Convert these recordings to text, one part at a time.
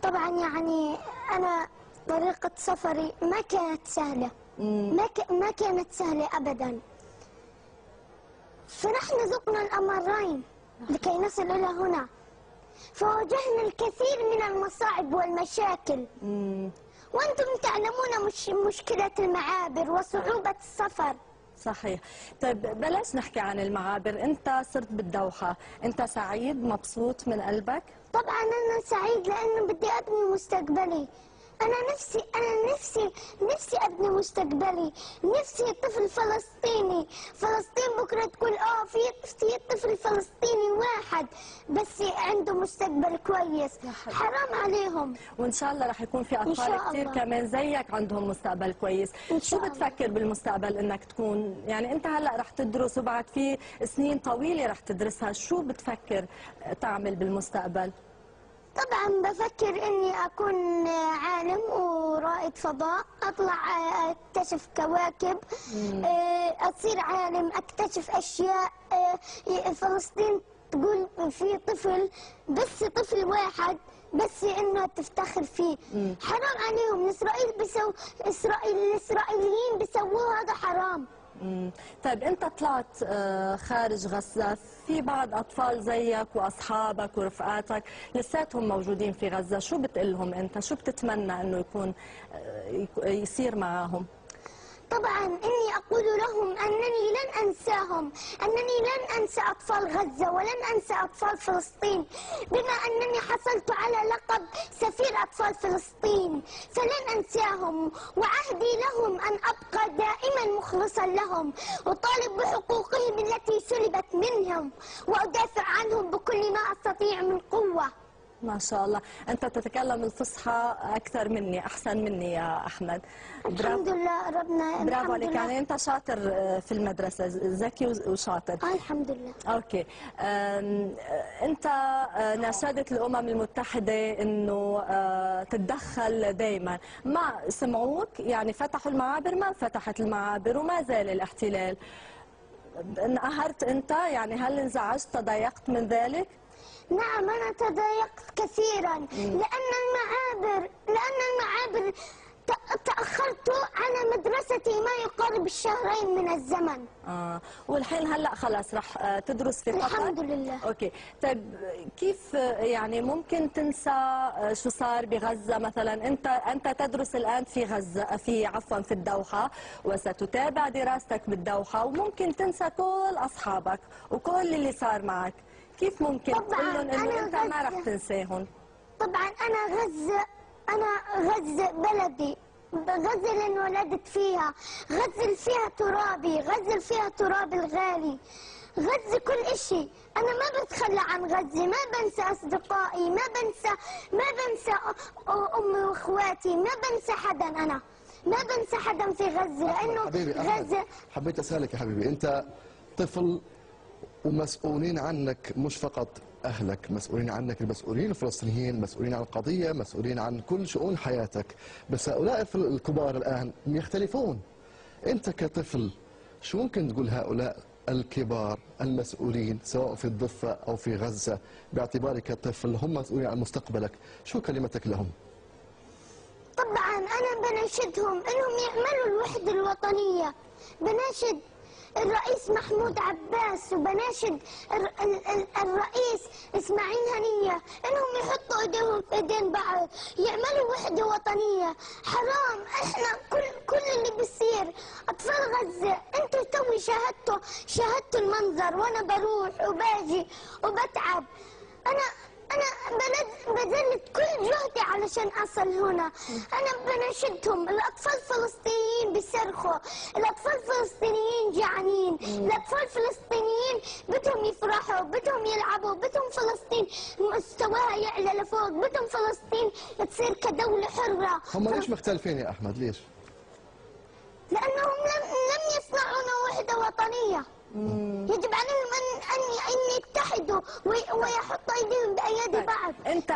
طبعا يعني أنا طريقة سفري ما كانت سهلة، ما كانت سهلة أبدا. فنحن ذقنا الأمرين لكي نصل إلى هنا، فواجهنا الكثير من المصاعب والمشاكل. وأنتم تعلمون مشكلة المعابر وصعوبة السفر. صحيح. طيب بلاش نحكي عن المعابر، انت صرت بالدوحة، انت سعيد مبسوط من قلبك؟ طبعا أنا سعيد لأنه بدي أبني مستقبلي. أنا نفسي أبني مستقبلي، نفسي طفل فلسطيني، فلسطين بكرة تقول في طفل فلسطيني واحد بس عنده مستقبل كويس. حرام عليهم. وإن شاء الله رح يكون في أطفال كثير كمان زيك عندهم مستقبل كويس. شو بتفكر بالمستقبل إنك تكون؟ يعني أنت هلأ رح تدرس وبعد في سنين طويلة رح تدرسها، شو بتفكر تعمل بالمستقبل؟ طبعا بفكر اني اكون عالم ورائد فضاء، اطلع اكتشف كواكب، اصير عالم اكتشف اشياء. فلسطين تقول في طفل، بس طفل واحد بس انه تفتخر فيه. حرام عليهم. الاسرائيليين بيسووه هذا حرام. طيب انت طلعت خارج غزة، في بعض اطفال زيك واصحابك ورفقاتك لساتهم موجودين في غزة، شو بتقلهم انت؟ شو بتتمنى انه يكون يصير معاهم؟ طبعا اني اقول لهم انني لن انساهم، انني لن انسى اطفال غزة ولن انسى اطفال فلسطين، بما انني حصلت على لقب سفير اطفال فلسطين فلن انساهم. وعهدي لهم ان ابقى دائما مخلصا لهم، اطالب بحقوقهم التي سلبت منهم، وادافع عنهم بكل ما استطيع من قوة. ما شاء الله، أنت تتكلم الفصحى أكثر مني، أحسن مني يا أحمد. الحمد لله ربنا. برافو عليك، يعني أنت شاطر في المدرسة، ذكي وشاطر. الحمد لله. أوكي. أنت ناشدت الأمم المتحدة إنه تتدخل دائما، ما سمعوك؟ يعني فتحوا المعابر، ما فتحت المعابر وما زال الاحتلال. انقهرت أنت؟ يعني هل انزعجت، تضايقت من ذلك؟ نعم أنا تضايقت كثيرا لأن المعابر تأخرت على مدرستي ما يقارب الشهرين من الزمن. والحين هلا خلاص رح تدرس في قطر؟ الحمد لله. اوكي، طيب كيف يعني ممكن تنسى شو صار بغزة مثلا؟ انت تدرس الآن في غزة، في الدوحة، وستتابع دراستك بالدوحة، وممكن تنسى كل أصحابك وكل اللي صار معك. كيف ممكن تقول لهم انه انت ما رح تنساهم؟ طبعا انا غزة بلدي، غزة اللي انولدت فيها، غزة اللي فيها ترابي، غزة اللي فيها تراب الغالي، غزة كل اشي. انا ما بتخلى عن غزة، ما بنسى اصدقائي، ما بنسى امي واخواتي، ما بنسى حدا. انا ما بنسى حدا في غزة لانه غزة. حبيت اسالك يا حبيبي، انت طفل ومسؤولين عنك، مش فقط أهلك، مسؤولين عنك المسؤولين الفلسطينيين، مسؤولين عن القضية، مسؤولين عن كل شؤون حياتك، بس هؤلاء الكبار الآن يختلفون. أنت كطفل شو ممكن تقول هؤلاء الكبار المسؤولين سواء في الضفة أو في غزة، باعتبارك طفل هم مسؤولين عن مستقبلك، شو كلمتك لهم؟ طبعا أنا بناشدهم إنهم يعملوا الوحدة الوطنية، بناشد الرئيس محمود عباس وبناشد الرئيس اسماعيل هنية انهم يحطوا ايديهم في ايدين بعض، يعملوا وحدة وطنية. حرام احنا كل اللي بيصير اطفال غزة. انتوا توي شاهدتوا المنظر، وانا بروح وباجي وبتعب. انا بذلت كل جهدي علشان اصل هنا. انا بناشدهم، الاطفال الفلسطينيين بيصرخوا، الاطفال الفلسطينيين جعانين، الاطفال الفلسطينيين بدهم يفرحوا، بدهم يلعبوا، بدهم فلسطين مستواها يعلى لفوق، بدهم فلسطين تصير كدولة حرة. هم ليش مختلفين يا احمد؟ ليش؟ لانهم لم يصنعوا وحدة وطنية. يجب عليهم أن يتحدوا ويحطوا أيديهم بأيدي بعض. انت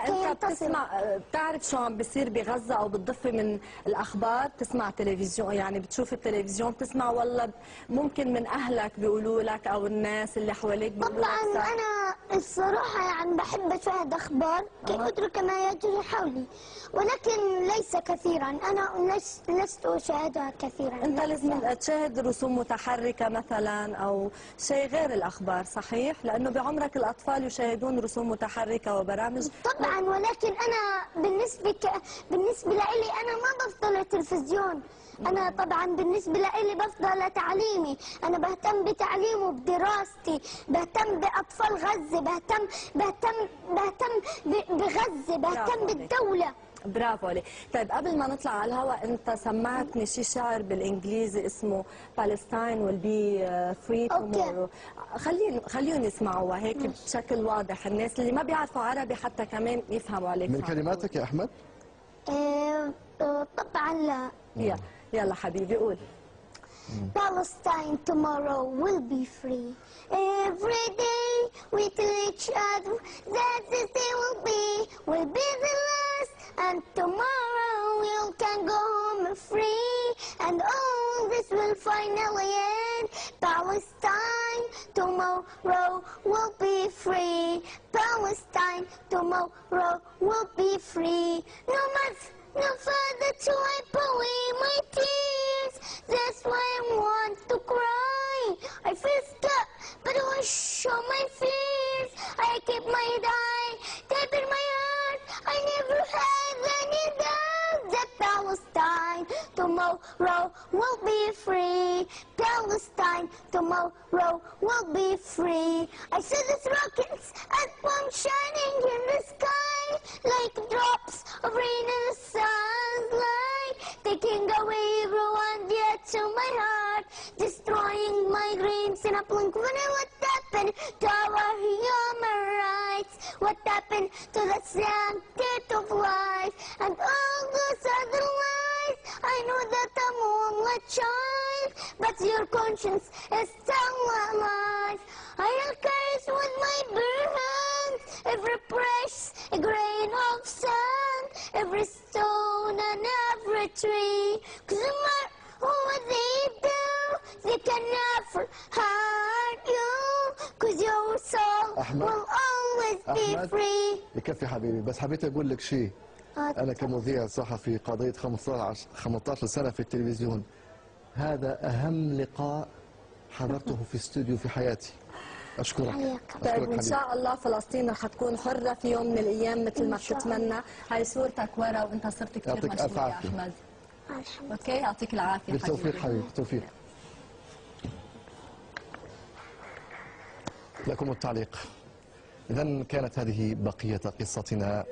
بتسمع، بتعرف شو عم بيصير بغزة او بتضفي من الاخبار؟ بتسمع تلفزيون، يعني بتشوف التلفزيون بتسمع، ولا ممكن من اهلك بيقولوا لك او الناس اللي حواليك بيقولوا لك؟ طبعا انا الصراحه يعني بحب اشاهد اخبار كي ادرك ما يجري حولي، ولكن ليس كثيرا. انا لست اشاهدها كثيرا. انت لازم تشاهد رسوم متحركه مثلا او شيء غير الاخبار، صحيح؟ لانه بعمرك الاطفال يشاهدون رسوم متحركه وبرامج. طبعا، ولكن انا بالنسبه لي انا ما بفضل التلفزيون. أنا طبعا بالنسبة لي بفضل تعليمي، أنا بهتم بتعليمي وبدراستي، بهتم بأطفال غزة، بهتم بغزة، بهتم بالدولة. برافو عليك. طيب قبل ما نطلع على الهواء، انت سمعتني شي شعر بالانجليزي اسمه Palestine will be free tomorrow. خليهم يسمعوها هيك بشكل واضح، الناس اللي ما بيعرفوا عربي حتى كمان يفهموا عليك. من كلماتك يا احمد؟ طبعا لا. يلا حبيبي قول. Palestine tomorrow will be free. Every day we tell each other that this day will be the last, and tomorrow we can go home free, and all this will finally end. Palestine tomorrow will be free. Palestine tomorrow will be free. No further to wipe away my tears. That's why I want to cry. I feel stuck, but I won't show my fears. I keep my head high, deep in my heart. I never have any doubt that Palestine tomorrow will be free. Palestine tomorrow will be free. I see these rockets and bombs shining in the sky like drops of rain in the sun's light, taking away Rwanda to my heart, destroying my dreams in a blink. What happened to our human rights? What happened to the sanctity of life and all those other lies? I know that I'm only a child, but your conscience is still alive. I'll carry with my bare hands every precious grain of sand, every stone and every tree. 'Cause no matter what they do, they can never hurt you. 'Cause your soul will always be free. يكفي حبيبي، بس حبيت اقول لك شيء. انا كمذيع صحفي قضيت 15 سنه في التلفزيون، هذا اهم لقاء حضرته في استوديو في حياتي. أشكرك. طيب إن شاء الله فلسطين رح تكون حرة في يوم من الأيام مثل ما بتتمنى. هاي صورتك ورا وأنت صرت كثير مشهور يا أحمد. أوكي، يعطيك العافية. بالتوفيق حبيبي، بالتوفيق. لكم التعليق. إذا كانت هذه بقية قصتنا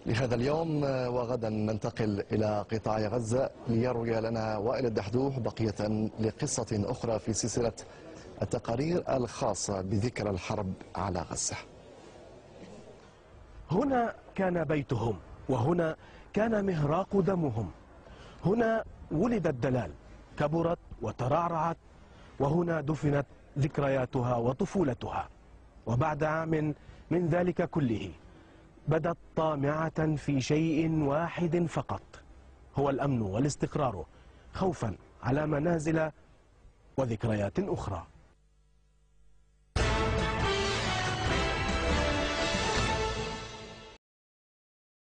لهذا اليوم، وغدا ننتقل إلى قطاع غزة ليروي لنا وائل الدحدوح بقية لقصة أخرى في سلسلة التقارير الخاصة بذكرى الحرب على غزة. هنا كان بيتهم، وهنا كان مهراق دمهم، هنا ولدت دلال، كبرت وترعرعت، وهنا دفنت ذكرياتها وطفولتها. وبعد عام من ذلك كله بدت طامعة في شيء واحد فقط، هو الأمن والاستقرار، خوفا على منازل وذكريات أخرى.